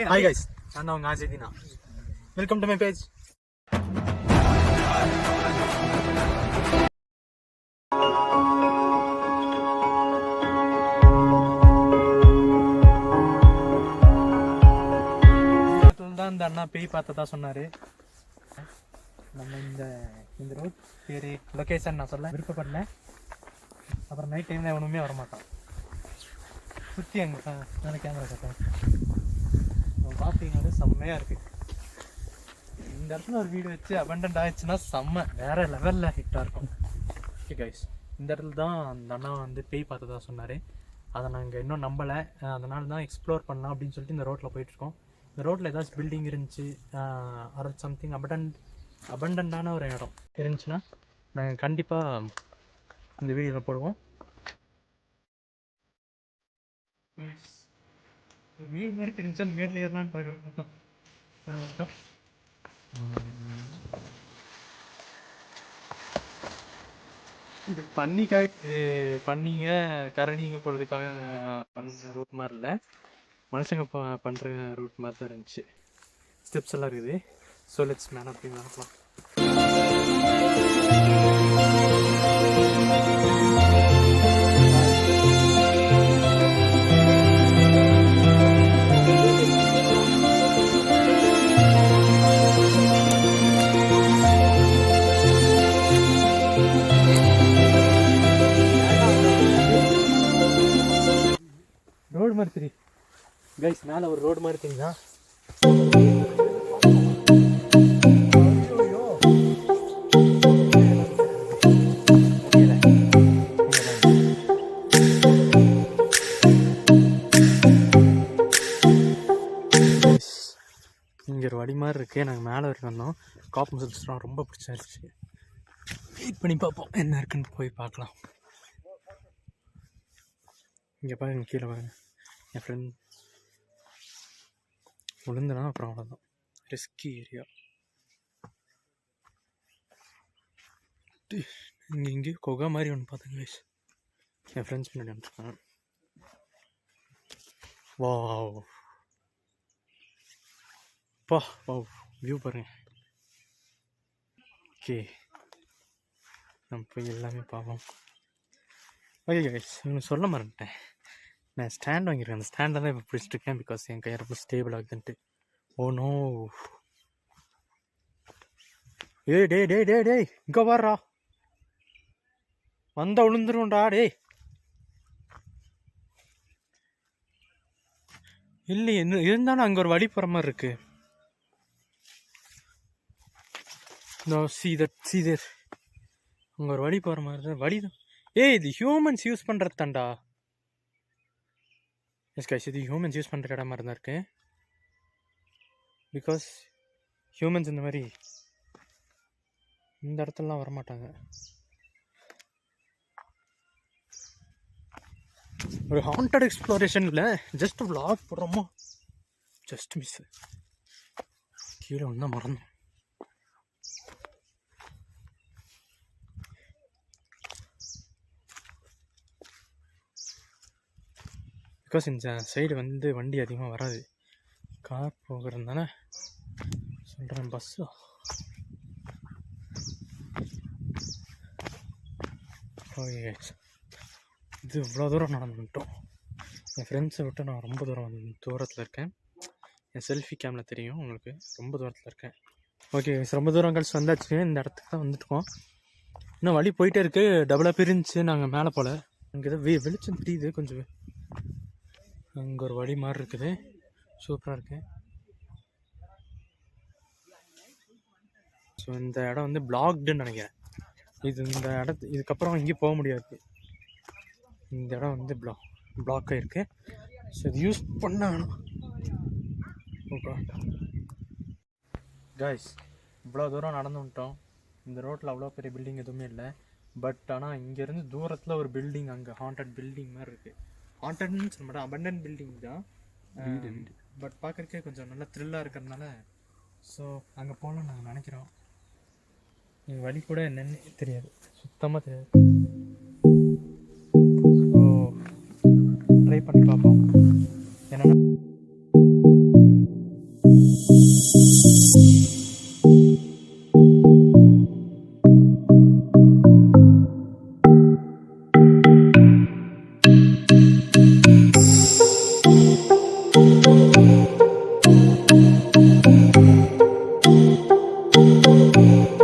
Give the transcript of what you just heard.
Hi guys, நான் உங்க ஆஜிதினா. Welcome to my page. தான் இந்த அண்ணா பேய் பார்த்ததா சொன்னாரு. நம்ம இந்த ரோட் பேரு லொகேஷன் நான் சொல்ல விருப்பப்படல. அப்புறம் நைட் டைம்ல எவனுமே வரமாட்டான். சுற்றி அங்கே நல்ல கேமரா கட்டேன் பார்த்தீங்கன்னா செம்மையாக இருக்குது. இந்த இடத்துல ஒரு வீடு வச்சு அபண்டன்ட் ஆயிடுச்சுன்னா செம்ம வேறு லெவலில் ஹிட்டாக இருக்கும். ஓகே கைஸ், இந்த இடத்துல தான் அந்த அண்ணா வந்து பேய் பார்த்ததா சொன்னார். அதை நாங்கள் இன்னும் நம்பலை. அதனால தான் எக்ஸ்ப்ளோர் பண்ணலாம் அப்படின்னு சொல்லிட்டு இந்த ரோட்டில் போயிட்டுருக்கோம். இந்த ரோட்டில் ஏதாச்சும் பில்டிங் இருந்துச்சு ஆர் சம்திங் அபண்டன்டான ஒரு இடம் இருந்துச்சுன்னா நாங்கள் கண்டிப்பாக இந்த வீடியோவில் போடுவோம். வீடு மாதிரி டென்ஷன் மேலே ஏறலான்னு பார்க்குறோம். இது பண்ணிங்க கரணிங்க போகிறதுக்காக பண்ணுற ரூட் மாதிரி இல்லை, மனுஷங்க பண்ணுற ரூட் மாதிரி தான் இருந்துச்சு. ஸ்டெப்ஸ் எல்லாம் இருக்குது. ஸோ லெட்ஸ் மேன் அப்படின்னு நடக்கலாம். ரோடு மாதிரி தெரியும் கைஸ், மேலே ஒரு ரோடு மாதிரி தெரியுதா? இங்கே ஒரு வழி மாதிரி இருக்குது. நாங்கள் மேலே வரைக்கும் வந்தோம். காப் மசில்ஸ்லாம் ரொம்ப பிடிச்சிருச்சு. வெயிட் பண்ணி பார்ப்போம் என்ன இருக்குன்னு போய் பார்க்கலாம். இங்கே பாருங்க, கீழே பாருங்க, என் ஃப்ரெண்ட் விழுந்துனா அப்புறம் அவ்வளோதான். Risky area. இங்கே கொகை மாதிரி ஒன்று பார்த்துங்க கைஸ். என் ஃப்ரெண்ட்ஸ் பின்னாடி வந்துருக்கேன். வாவ் பா, வாவ் வியூ பாருங்க. ஓகே, நம்ம போய் எல்லாமே பார்ப்போம். ஓகே கைஸ், உங்களுக்கு சொல்ல மறந்துட்டேன், நான் ஸ்டாண்ட் வாங்கியிருக்கேன். அந்த ஸ்டாண்டை தான் இப்போ பிடிச்சிட்ருக்கேன். பிகாஸ் என் கை ரொம்ப ஸ்டேபிள் ஆகுதுன்ட்டு. ஓ நோ, ஏய் டே டே டே டேய் இங்கே வாரா, வந்த விழுந்துருவோண்டா டேய். இல்லை என்ன இருந்தாலும் அங்கே ஒரு வழி போகிற மாதிரி இருக்கு. சீதர் அங்கே ஒரு வழி போகிற மாதிரி தான். வழி தான். ஏய், இது ஹியூமன்ஸ் யூஸ் பண்ணுறது தான்டா. எஸ் கைஸ், இது ஹியூமன்ஸ் யூஸ் பண்ணுற இடம் மாதிரி தான் இருக்கு. பிகாஸ் ஹியூமன்ஸ் இந்த மாதிரி இந்த இடத்துலலாம் வரமாட்டாங்க. ஒரு ஹாண்டட் எக்ஸ்ப்ளோரேஷன் இல்லை, ஜஸ்ட் vlog போடுறோமோ, ஜஸ்ட் மிஸ். கீழே வந்தால் மறந்தோம். பிகாஸ் இந்த சைடு வந்து வண்டி அதிகமாக வராது, கார் போகிறதுனால சொல்கிறேன். பஸ்ஸு ஓகே, இது இவ்வளோ தூரம் நடந்துட்டோம். என் ஃப்ரெண்ட்ஸை விட்டு நான் ரொம்ப தூரத்தில் இருக்கேன். என் செல்ஃபி கேமில் தெரியும் உங்களுக்கு, ரொம்ப தூரத்தில் இருக்கேன். ஓகே, ரொம்ப தூரம் கழிச்சு வந்தாச்சு. இந்த இடத்துக்கு தான் வந்துட்டுருக்கோம். இன்னும் வழி போயிட்டே இருக்குது. டபுளாக பிரிஞ்சு நாங்கள் மேலே போல். அங்கே தான் வெளிச்சம் தெரியுது கொஞ்சம். அங்கே ஒரு வழி மாதிரி இருக்குது, சூப்பராக இருக்குது. ஸோ இந்த இடம் வந்து பிளாக்டுன்னு நினைக்கிறேன். இந்த இதுக்கப்புறம் இங்கேயும் போக முடியாது. இந்த இடம் வந்து பிளாக் ஆகிருக்கு. ஸோ இது யூஸ் பண்ணணும். ஓகே கைஸ், இவ்வளோ தூரம் நடந்து வந்துட்டோம். இந்த ரோட்டில் அவ்வளோ பெரிய பில்டிங் எதுவுமே இல்லை. பட் ஆனால் இங்கேருந்து தூரத்தில் ஒரு பில்டிங், அங்கே ஹாண்டட் பில்டிங் மாதிரி இருக்குது. ஹாண்டட்னு சொல்ல மாட்டேன், அபண்டன்ட் பில்டிங் தான். பட் பார்க்குறக்கே கொஞ்சம் நல்லா த்ரில்லாக இருக்கிறதுனால ஸோ அங்கே போகலான்னு நாங்கள் நினைக்கிறோம். எங்கள் வழி கூட என்னென்னு தெரியாது, சுத்தமாக தெரியாது. ஸோ ட்ரை பண்ணி பார்ப்போம் என்னென்ன